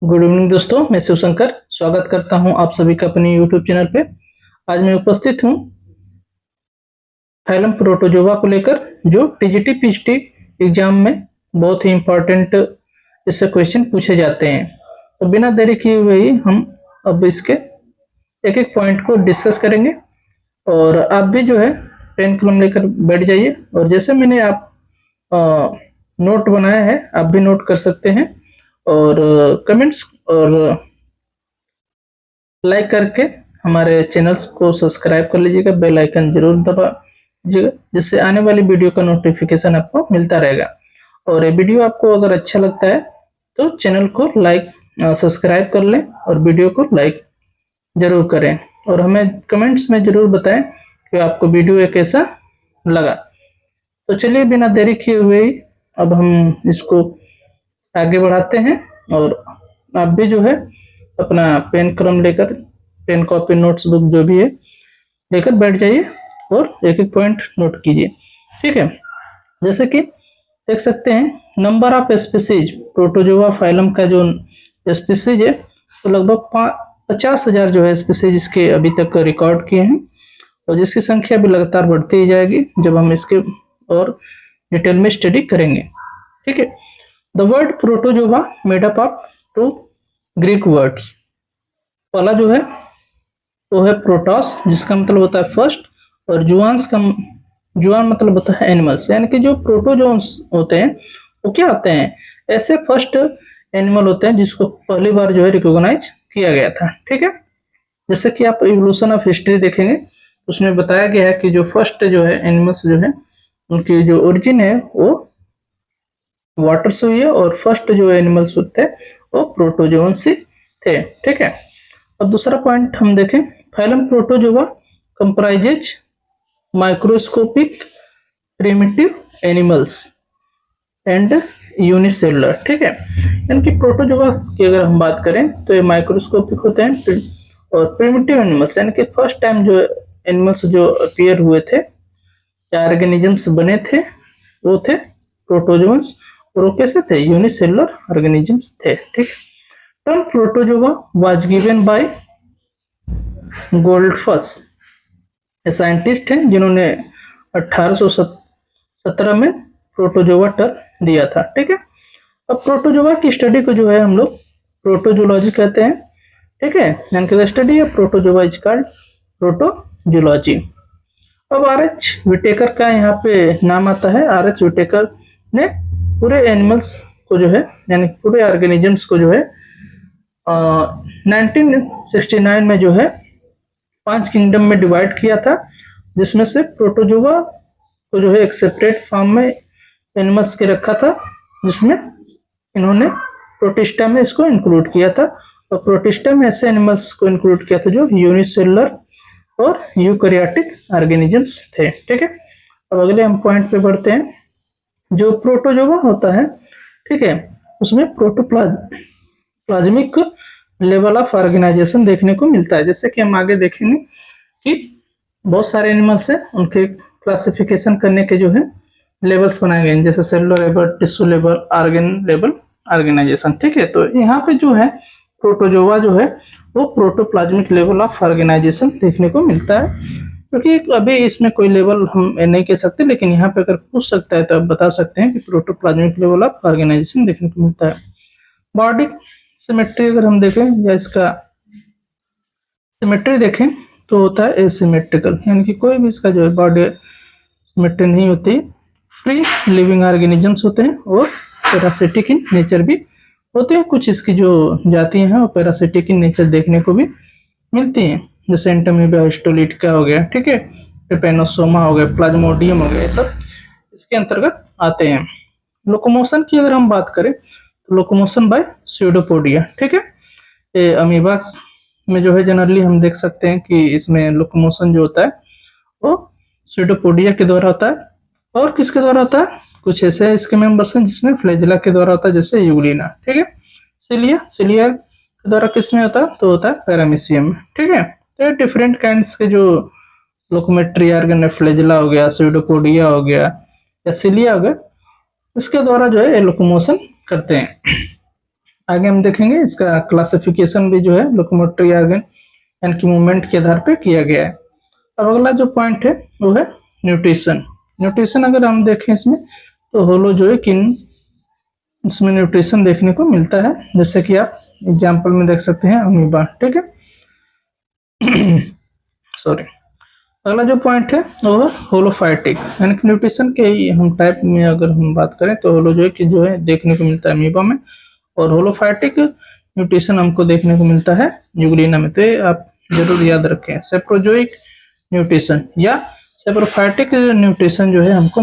Good evening दोस्तों, मैं शिवशंकर स्वागत करता हूं आप सभी का अपने यूट्यूब चैनल पे। आज मैं उपस्थित हूं फाइलम प्रोटोजोआ को लेकर, जो टीजीटी पीएचडी एग्जाम में बहुत ही इम्पोर्टेंट इससे क्वेश्चन पूछे जाते हैं। तो बिना देरी किए हुए ही हम अब इसके एक एक पॉइंट को डिस्कस करेंगे। और आप भी जो है पेन कलम लेकर बैठ जाइए, और जैसे मैंने आप नोट बनाया है आप भी नोट कर सकते हैं। और कमेंट्स और लाइक करके हमारे चैनल्स को सब्सक्राइब कर लीजिएगा, बेल आइकन जरूर दबा दीजिएगा, जिससे आने वाली वीडियो का नोटिफिकेशन आपको मिलता रहेगा। और ये वीडियो आपको अगर अच्छा लगता है तो चैनल को लाइक सब्सक्राइब कर लें और वीडियो को लाइक जरूर करें, और हमें कमेंट्स में जरूर बताएं कि आपको वीडियो कैसा लगा। तो चलिए बिना देरी किए हुए ही अब हम इसको आगे बढ़ाते हैं। और आप भी जो है अपना पेन कलम लेकर, पेन कॉपी नोट्स बुक जो भी है लेकर बैठ जाइए और एक एक पॉइंट नोट कीजिए। ठीक है, जैसे कि देख सकते हैं number of species protozoa phylum का जो स्पीसीज है तो लगभग 50,000 जो है स्पीसीज इसके अभी तक रिकॉर्ड किए हैं, और जिसकी संख्या भी लगातार बढ़ती ही जाएगी जब हम इसके और डिटेल में स्टडी करेंगे। ठीक है, the word protozoa made up of 2 Greek words. पहला जो है वो है प्रोटोस, जिसका मतलब होता है फर्स्ट, और जुआन्स का जुआन मतलब होता है एनिमल्स। यानी कि जो प्रोटोजोन्स होते हैं वो क्या होते हैं, ऐसे फर्स्ट एनिमल होते हैं जिसको पहली बार जो है रिकॉग्नाइज किया गया था। ठीक है, जैसे कि आप इवोल्यूशन ऑफ हिस्ट्री देखेंगे उसमें बताया गया है कि जो फर्स्ट जो है एनिमल्स जो है उनकी जो ओरिजिन है वो वाटर से हुई है, और फर्स्ट जो एनिमल्स होते हैं वो प्रोटोजोन से थे। ठीक है, और दूसरा पॉइंट हम देखें, phylum protozoa comprises microscopic primitive animals and unicellular. ठीक है, यानी कि प्रोटोजोआ की अगर हम बात करें तो ये माइक्रोस्कोपिक होते हैं, और प्रिमिटिव एनिमल्स यानी कि फर्स्ट टाइम जो एनिमल्स जो अपीयर हुए थे या ऑर्गेनिजम्स बने थे वो थे प्रोटोजोन्स, और वो कैसे थे, यूनिसेलुलर ऑर्गेनिजम्स थे। ठीक, term protozoa was given by Goldfuss, scientist हैं जिन्होंने 1817 में प्रोटोजोआ टर्म दिया था। ठीक है, अब प्रोटोजोआ की स्टडी को जो है हम लोग प्रोटोजोलॉजी कहते हैं। ठीक है, यानी कि the study of protozoa is called protozoology. अब आर.एच. विटेकर का यहाँ पे नाम आता है। आर.एच. विटेकर ने पूरे एनिमल्स को जो है यानी पूरे ऑर्गेनिजम्स को जो है 1969 में जो है 5 किंगडम में डिवाइड किया था, जिसमें से प्रोटोजोआ को जो है एक सेपरेट फॉर्म में एनिमल्स के रखा था, जिसमें इन्होंने प्रोटिस्टा में इसको इंक्लूड किया था। और प्रोटिस्टा में ऐसे एनिमल्स को इंक्लूड किया था जो यूनिसेलुलर और यूकैरियोटिक ऑर्गेनिजम्स थे। ठीक है, अब अगले हम पॉइंट पे बढ़ते हैं। जो प्रोटोजोआ होता है, ठीक है, उसमें प्रोटोप्लाज्मिक लेवल ऑफ ऑर्गेनाइजेशन देखने को मिलता है। जैसे कि हम आगे देखेंगे कि बहुत सारे एनिमल्स हैं, उनके क्लासिफिकेशन करने के जो है लेवल्स बनाए गए हैं, जैसे cellular level, tissue level, organ level, organisation. ठीक है, तो यहाँ पे जो है प्रोटोजोआ जो है वो प्रोटोप्लाज्मिक लेवल ऑफ ऑर्गेनाइजेशन देखने को मिलता है, क्योंकि अभी इसमें कोई लेवल हम नहीं कह सकते, लेकिन यहाँ पे अगर पूछ सकता है तो आप बता सकते हैं कि प्रोटोप्लाज्मिक लेवल ऑफ ऑर्गेनाइजेशन देखने को मिलता है। बॉडी सिमेट्री अगर हम देखें या इसका सिमेट्री देखें तो होता है एसिमेट्रिकल, यानी कि कोई भी इसका जो है बॉडी सिमेट्री नहीं होती। फ्री लिविंग ऑर्गेनिजम्स होते हैं और पैरासिटिक इन नेचर भी होते हैं। कुछ इसकी जो जातियां हैं वो पैरासिटिक इन नेचर देखने को भी मिलती हैं, जैसे एंटोमीबिया हिस्टोलिटिका हो गया, ठीक है, ट्रिपेनोसोमा हो गया, प्लाज्मोडियम हो गया, ये सब इसके अंतर्गत आते हैं। लोकोमोशन की अगर हम बात करें तो लोकोमोशन बाय स्यूडोपोडिया। ठीक है, ये अमीबा में जो है जनरली हम देख सकते हैं कि इसमें लोकोमोशन जो होता है वो स्यूडोपोडिया के द्वारा होता है। और किसके द्वारा होता है, कुछ ऐसे इसके मेंबर्स हैं जिसमें फ्लैजिला के द्वारा होता है, जैसे यूग्लिना। ठीक है, सिलिया के द्वारा किसमें होता है, तो होता है पैरामीशियम में। ठीक है, तो डिफरेंट काइंड्स के जो लोकोमेट्री ऑर्गन है, फ्लैजिला हो गया, स्यूडोपोडिया हो गया या सिलिया हो गया, इसके द्वारा जो है ये लोकोमोशन करते हैं। आगे हम देखेंगे इसका क्लासिफिकेशन भी जो है लोकोमोटरी ऑर्गन यानी कि मूवमेंट के आधार पे किया गया है। अब अगला जो पॉइंट है वो है न्यूट्रिशन। न्यूट्रिशन अगर हम देखें इसमें तो होलोजोइक इसमें न्यूट्रिशन देखने को मिलता है, जैसे कि आप एग्जाम्पल में देख सकते हैं अमीबा। ठीक है, सॉरी। अगला जो पॉइंट है वो है होलोफाइटिक, यानी कि न्यूट्रिशन के ही हम टाइप में अगर हम बात करें तो होलोजोइक जो है देखने को मिलता है अमीबा में, और होलोफाइटिक न्यूट्रिशन हमको देखने को मिलता है यूग्लिना में। तो ये आप जरूर याद रखें। सेप्रोजोइक न्यूट्रिशन या सेप्रोफाइटिक न्यूट्रिशन जो है हमको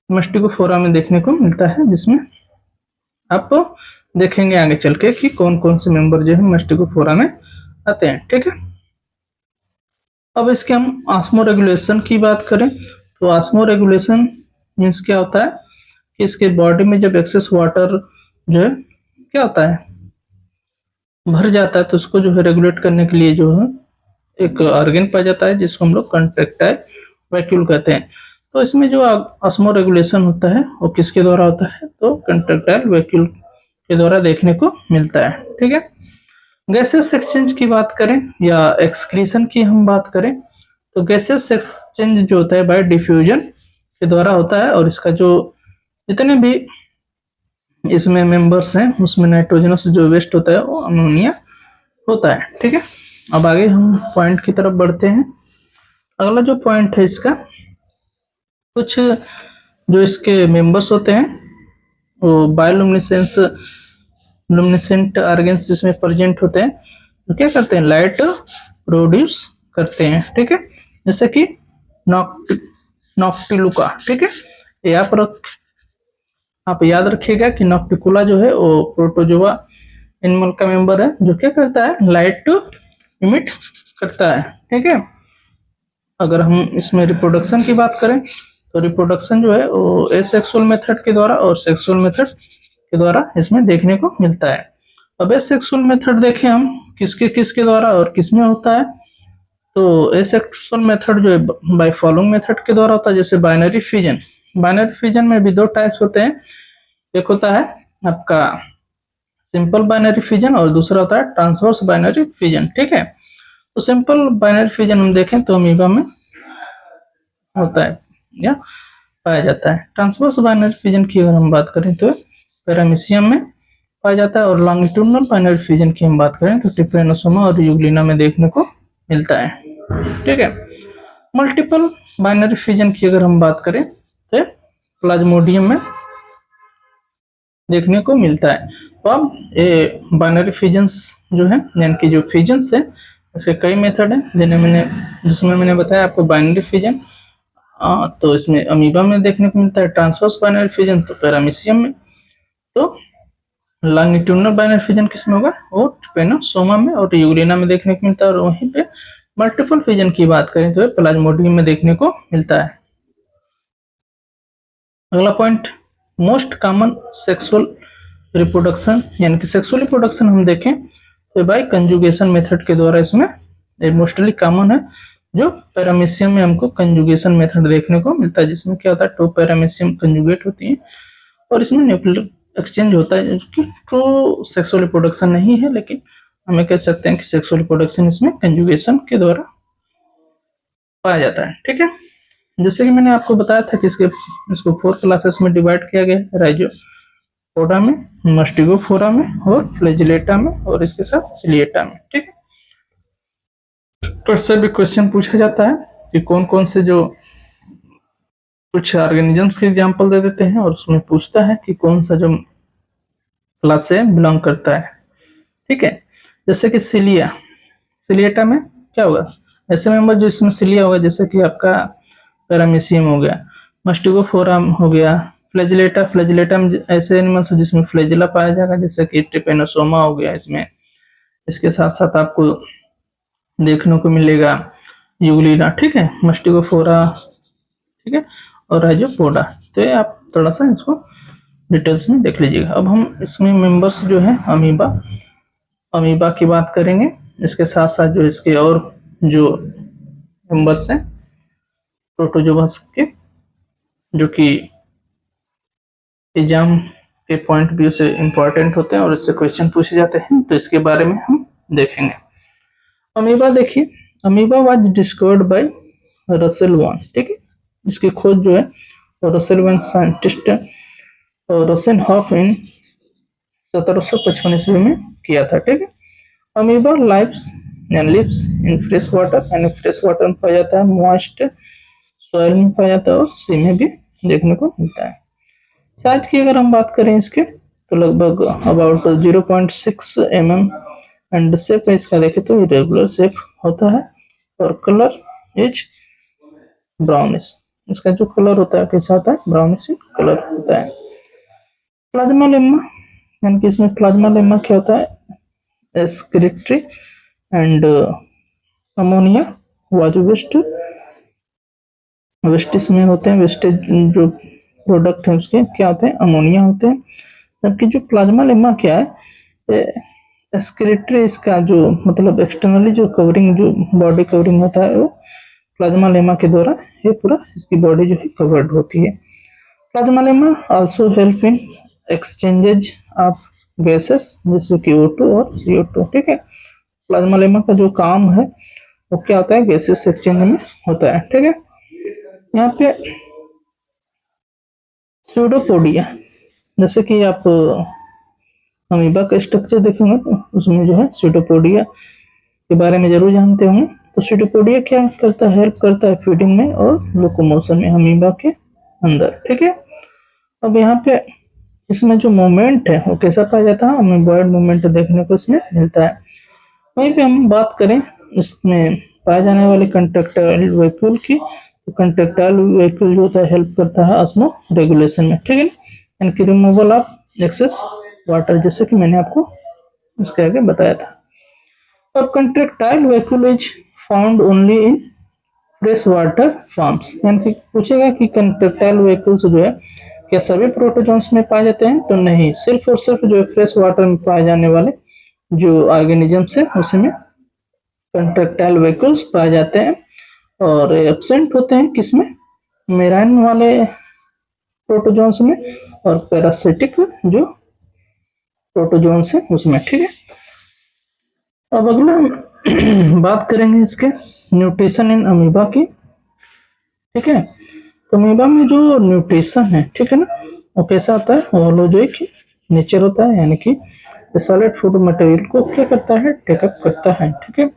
मस्टिकोफोरा में देखने को मिलता है, जिसमें आप देखेंगे आगे चल के कि कौन कौन से मेंबर जो है मस्टिकोफोरा में आते हैं। ठीक है, अब इसके हम ऑस्मो रेगुलेशन की बात करें तो ऑस्मो रेगुलेशन मीन्स क्या होता है कि इसके बॉडी में जब एक्सेस वाटर जो है क्या होता है भर जाता है, तो उसको जो है रेगुलेट करने के लिए जो है एक ऑर्गन पाया जाता है जिसको हम लोग कंट्रैक्टाइल वैक्यूल कहते हैं। तो इसमें जो ऑस्मो रेगुलेशन होता है वो किसके द्वारा होता है, तो कंट्रैक्टाइल वैक्यूल के द्वारा देखने को मिलता है। ठीक है, गैसेस एक्सचेंज की बात करें या एक्सक्रीशन की हम बात करें तो गैसेस एक्सचेंज जो होता है बाय डिफ्यूजन के द्वारा होता है, और इसका जो जितने भी इसमें मेंबर्स हैं उसमें नाइट्रोजनस जो वेस्ट होता है वो अमोनिया होता है। ठीक है, अब आगे हम पॉइंट की तरफ बढ़ते हैं। अगला जो पॉइंट है इसका, कुछ जो इसके मेंबर्स होते हैं वो बायोलुमिनेसेंस लुमिनेसेंट ऑर्गन्स इसमें प्रेजेंट होते हैं, तो क्या करते हैं लाइट प्रोड्यूस करते हैं। ठीक है, जैसे कि नॉक्टिलुका। ठीक है, ये आप याद रखिएगा कि नॉक्टिकुला जो है वो प्रोटोजोआ एनिमल का मेंबर है जो क्या करता है लाइट इमिट करता है। ठीक है, अगर हम इसमें रिप्रोडक्शन की बात करें तो रिप्रोडक्शन जो है वो एसेक्सुअल मेथड के द्वारा और सेक्सुअल मेथड के द्वारा इसमें देखने को मिलता है। अब एसेक्सुअल मेथड देखें हम किसके द्वारा और किसमें होता है, तो एसेक्सुअल मेथड जो है बाय फॉलोइंग मेथड के द्वारा होता है, जैसे बाइनरी फिजन। बाइनरी फिजन में भी दो टाइप्स होते हैं, एक होता है आपका सिंपल बाइनरी फिजन और दूसरा होता है ट्रांसवर्स बाइनरी फिजन। ठीक है, तो सिंपल बाइनरी फिजन हम देखें तो अमीबा में होता है या पाया जाता है। ट्रांसवर्स बाइनरी फिजन की अगर हम बात करें तो पैरामीशियम में पाया जाता है, और लॉन्गिट्यूडनल बाइनरी फिजन की हम बात करें तो ट्रिपेनोसोमा और यूग्लिना में देखने को मिलता है। ठीक है, मल्टीपल बाइनरी फिजन की अगर हम बात करें तो प्लाज्मोडियम में देखने को मिलता है। तो अब ये बाइनरी फिजन्स जो है यानी कि जो फिजन्स है इसके कई मेथड है, जिसमें मैंने बताया आपको बाइनरी फिजन तो इसमें अमीबा में देखने को मिलता है, ट्रांसवर्स बाइनरी फिजन तो पैरामीशियम में, तो लॉन्गिट्यूडनल बाइनरी फिजन किसमें होगा वो ट्रिपेनोसोमा में और यूग्लिना में देखने को मिलता है, और वहीं पे मल्टीपल फिजन की बात करें तो प्लाज्मोडियम में देखने को मिलता है। अगला point most common sexual reproduction, यानी कि सेक्सुअल रिप्रोडक्शन हम देखें तो बाय कंजुगेशन मेथड के द्वारा इसमें मोस्टली कॉमन है, जो पैरामीशियम में हमको कंजुगेशन मेथड देखने को मिलता है, जिसमें क्या होता है टू पैरामीशियम कंजुगेट होती है और इसमें न्यूक्लियर एक्सचेंज होता है, जो कि ट्रू सेक्सुअल रिप्रोडक्शन नहीं है, लेकिन हमें कह सकते हैं कि सेक्सुअल रिप्रोडक्शन इसमें कंजुगेशन के द्वारा पाया जाता है। ठीक है, जैसे कि मैंने आपको बताया था कि इसको 4 क्लासेस में डिवाइड किया गया है, राइजोपोडा में, मस्टिकोफोरा में और फ्लैजिलेटा में और इसके साथ सिलिएटा में। ठीक है, तो इससे भी क्वेश्चन पूछा जाता है कि कौन कौन से जो कुछ ऑर्गेनिजम्स के एग्जांपल दे देते हैं और उसमें पूछता है कि कौन सा जो क्लास से बिलोंग करता है। ठीक है, जैसे कि सिलिएटा में क्या होगा, ऐसे मेंबर जो इसमें सिलिया होगा, जैसे कि आपका पैरामीशियम हो गया, मस्टिकोफोरा हो गया, फ्लैजिलेटा में ऐसे एनिमल्स है जिसमें फ्लैजिला पाया जाएगा, जैसे कि ट्रिपेनोसोमा हो गया इसमें। इसके साथ साथ आपको देखने को मिलेगा यूग्लिना। ठीक है, मस्टिकोफोरा, ठीक है, और राइजोपोडा। तो ये आप थोड़ा सा इसको डिटेल्स में देख लीजिएगा। अब हम इसमें मेंबर्स जो है अमीबा की बात करेंगे, इसके साथ साथ जो इसके और जो मेंबर्स हैं प्रोटोजोआ के, जो कि एजाम के पॉइंट व्यू से इम्पोर्टेंट होते हैं और इससे क्वेश्चन पूछे जाते हैं, तो इसके बारे में हम देखेंगे। अमीबा देखिए, amoeba was discovered by Russell von, ठीक है। इसकी खोज जो है रसेल वॉन साइंटिस्ट और रोसेनहॉफ इन 1755 ईस्वी में किया था, ठीक है। Amoeba lives and lives in fresh water, यानी फ्रेश वाटर में पाया जाता है, मॉइस्ट सॉइल में पाया जाता है और सी में भी देखने को मिलता है। साइज की अगर हम बात करें इसके, तो लगभग अबाउट 0.6 mm एंड शेप इसका देखें तो इरेगुलर शेप होता है और कलर इज ब्राउनिश। इसका जो कलर होता है कैसा होता है, ब्राउनिश कलर होता है। प्लाज्मा लेम्मा, यानी कि इसमें प्लाज्मा लेम्मा क्या होता है, एक्सक्रीटरी एंड अमोनिया वाज वेस्टिस में होते हैं। वेस्टेज जो प्रोडक्ट है उसके क्या होते हैं, अमोनिया होते हैं। जबकि जो प्लाज्मा लेम्मा क्या है, एक्सक्रीटरी इसका जो मतलब एक्सटर्नली जो कवरिंग, जो बॉडी कवरिंग होता है वो प्लाज्मा लेम्मा के द्वारा ये पूरा इसकी बॉडी जो है कवर्ड होती है। Plasma lemma also help in exchanges of gases जैसे कि O2 और CO2, ठीक है। प्लाज्मा लेम्मा का जो काम है वो क्या होता है, गैसेस एक्सचेंज में होता है, ठीक है। यहाँ पे स्यूडोपोडिया, जैसे कि आप अमीबा का स्ट्रक्चर देखेंगे तो उसमें जो है स्यूडोपोडिया के बारे में जरूर जानते होंगे। तो स्यूडोपोडिया क्या करता है, हेल्प करता है फीडिंग में और लोकोमोशन में अमीबा के अंदर, ठीक है। अब यहाँ पे इसमें जो मूवमेंट है वो कैसा पाया जाता है, अमीबॉइड मूवमेंट देखने को इसमें मिलता है। वहीं पे हम बात करें इसमें पाए जाने वाले कंट्रैक्टाइल वैक्यूल की, तो कंट्रैक्टाइल वैक्यूल जो होता है हेल्प करता है ऑस्मो रेगुलेशन में, ठीक है, यानी कि रिमूवल ऑफ एक्सेस वाटर, जैसे कि मैंने आपको इसके आगे बताया था। और contractile vacuole is found only in fresh water forms, यानी कि पूछेगा कि कंट्रैक्टाइल वैक्यूल्स जो है क्या सभी प्रोटोजोन्स में पाए जाते हैं, तो नहीं, सिर्फ और सिर्फ जो फ्रेश वाटर में पाए जाने वाले जो ऑर्गेनिजम्स है उसमें कंट्रैक्टाइल वैक्यूल्स पाए जाते हैं और एब्सेंट होते हैं किसमें, मेराइन वाले प्रोटोजोन्स में और पैरासिटिक जो प्रोटोजोन्स है उसमें, ठीक है। अब अगला बात करेंगे इसके न्यूट्रिशन इन अमीबा की, ठीक है। तो अमीबा में जो न्यूट्रिशन है, ठीक है ना, वो कैसा आता है, होलोजोइक नेचर होता है, यानी कि सॉलिड फूड मटेरियल को क्या करता है, टेकअप करता है, ठीक है।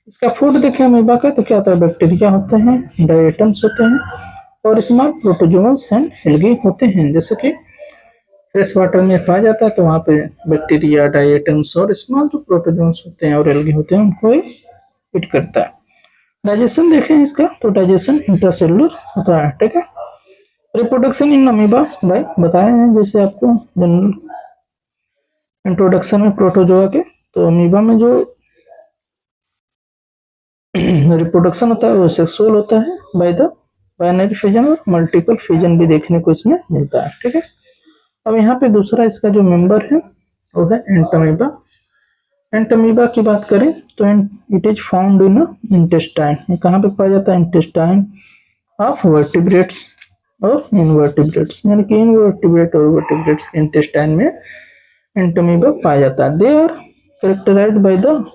इसका फूड देखें अमीबा का तो क्या होता है, बैक्टीरिया होते हैं, डायटम्स होते हैं और स्मॉल प्रोटोजोन्स एंड एल्गी होते हैं। जैसे कि फ्रेश वाटर में पाया जाता है तो वहाँ पे बैक्टीरिया, डायटम्स और स्मॉल जो प्रोटोजोन्स होते हैं और एल्गी होते हैं उनको हिट करता है। डाइजेशन देखें इसका, तो डाइजेशन इंट्रासेलुलर होता है, ठीक है। रिप्रोडक्शन इन अमीबा भाई बताए हैं जैसे आपको जनरल इंट्रोडक्शन में प्रोटोजोआ के, तो अमीबा में जो रिप्रोडक्शन होता है वो सेक्सुअल होता है बाय द बाइनरी फिजन और मल्टीपल फिजन भी देखने को इसमें मिलता है, ठीक है। अब यहाँ पे दूसरा इसका जो मेंबर है वो है एंटमीबा। एंटमीबा की बात करें तो it is found in intestine, ये कहाँ पे पाया जाता है, इंटेस्टाइन ऑफ वर्टिब्रेट्स और इनवर्टिब्रेट्स, यानी कि इनवर्टिब्रेट और वर्टिब्रेट्स इंटेस्टाइन में एंटमीबा पाया जाता है। They are characterised by the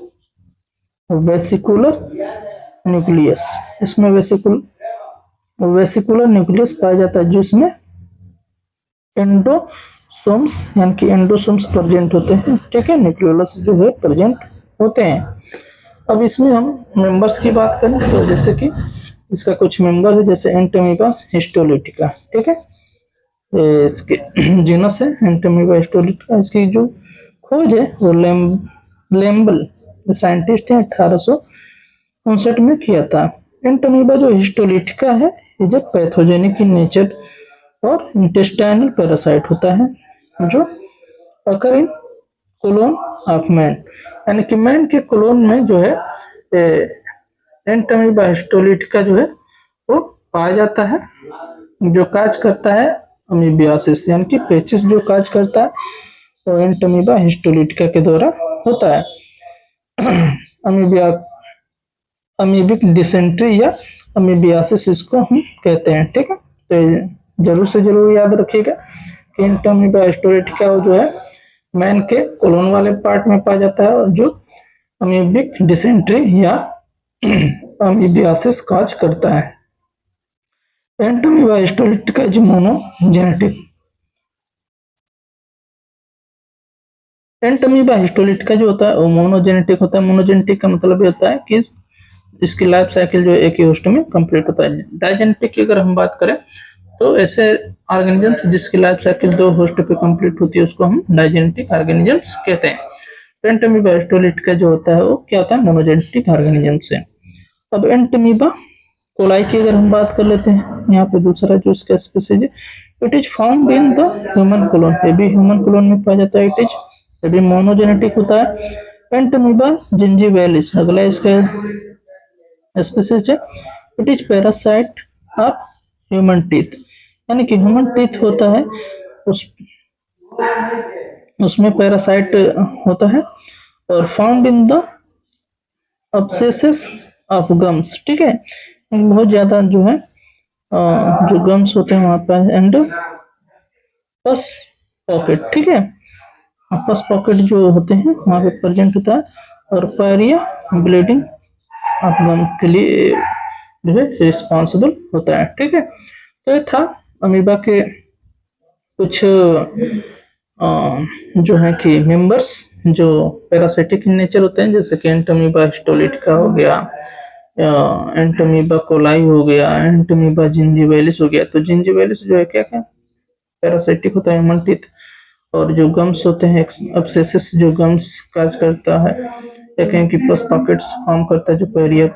vesicular nucleus, इसमें वेसिकुलर न्यूक्लियस पाया जाता है जिसमें एंडोसोम्स, यानी कि एंडोसोम्स प्रेजेंट होते हैं, ठीक है, न्यूक्लियोलस जो है प्रेजेंट होते हैं। अब इसमें हम मेंबर्स की बात करें तो जैसे कि इसका कुछ मेंबर है जैसे एंटमीबा हिस्टोलिटिका, ठीक है, इसके जीनस है एंटमीबा हिस्टोलिटिका। इसकी जो खोज है वो लेम्बल साइंटिस्ट है 1859 में किया था। एंटमीबा जो हिस्टोलिटिका है ये जो पैथोजेनिक इन नेचर और इंटेस्टाइनल पैरासाइट होता है जो अकर इन कोलोन ऑफ मैन, यानी कि मैन के कोलोन में जो है एंटमीबा हिस्टोलिटिका जो है वो पाया जाता है, जो काज करता है अमीबियासिस, यानी कि पेचिस जो काज करता है वो एंटमीबा हिस्टोलिटिका के द्वारा होता है। अमीबिक डिसेंट्री या अमीबियासिस इसको हम कहते हैं, ठीक है। तो जरूर से जरूर याद रखिएगा एंटोमीबा हिस्टोरिटिका जो है मैन के कोलोन वाले पार्ट में पाया जाता है, जो अमीबिक डिसेंट्री या अमीबियासिस काज करता है। एंटोमीबा हिस्टोरिटिका जो मोनोजेनेटिक। एंटोमीबा हिस्टोरिटिका जो होता है वो मोनोजेनेटिक होता है। मोनोजेनेटिक का मतलब ये होता है कि इसकी लाइफ साइकिल जो एक ही होस्ट में कंप्लीट होता है। डाइजेनेटिक की अगर हम बात करें तो ऐसे ऑर्गेनिजम्स जिसकी लाइफ साइकिल दो होस्ट पे कंप्लीट होती है उसको हम डाइजेनेटिक ऑर्गेनिजम्स कहते हैं। एंटोमीबा हिस्टोरिटिका जो होता है वो क्या होता है, मोनोजेनेटिक ऑर्गेनिजम से। अब एंटोमीबा कोलाई की अगर हम बात कर लेते हैं, यहाँ पे दूसरा जो इसका स्पीसीज है, it is found in the human colon. ये भी ह्यूमन कोलोन में पाया जाता है। इट इज ये भी मोनोजेनेटिक होता है। एंटोमीबा जिंजीवैलिस अगला इसका स्पीसीज है। It is parasite of human teeth, यानी कि ह्यूमन टीथ होता है उस उसमें पैरासाइट होता है और found in the abscesses of gums. ठीक है, बहुत ज्यादा जो है जो गम्स होते हैं वहां पर, एंड पस पॉकेट। ठीक है, पस पॉकेट जो होते हैं वहां पे प्रेजेंट होता है और पायरिया ब्लीडिंग ऑफ गम के लिए जो है रिस्पॉन्सिबल होता है। ठीक है, तो ये था अमीबा के कुछ जो है कि मेंबर्स जो पैरासिटिक इन नेचर होते हैं, जैसे कि एंटोमीबा हिस्टोलिटिका हो गया, एंटोमीबा कोलाई हो गया, एंटोमीबा जिंजीवैलिस हो गया। तो जिंजीवैलिस जो है क्या क्या पैरासिटिक होता है ह्यूमन टीथ, और जो गम्स होते हैं अब्सेसिस जो गम्स काज करता है, या कहें कि पस पॉकेट्स फॉर्म करता है जो पेरियर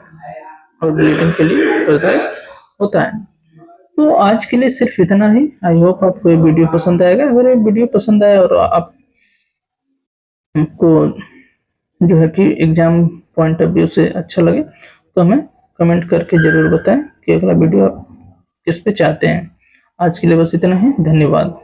और ब्लीडिंग के लिए करता है होता है। तो आज के लिए सिर्फ इतना ही। आई होप आपको ये वीडियो पसंद आएगा। अगर ये वीडियो पसंद आया और आपको जो है कि एग्जाम पॉइंट ऑफ व्यू से अच्छा लगे तो हमें कमेंट करके जरूर बताएं कि अगला वीडियो आप किस पे चाहते हैं। आज के लिए बस इतना ही। धन्यवाद।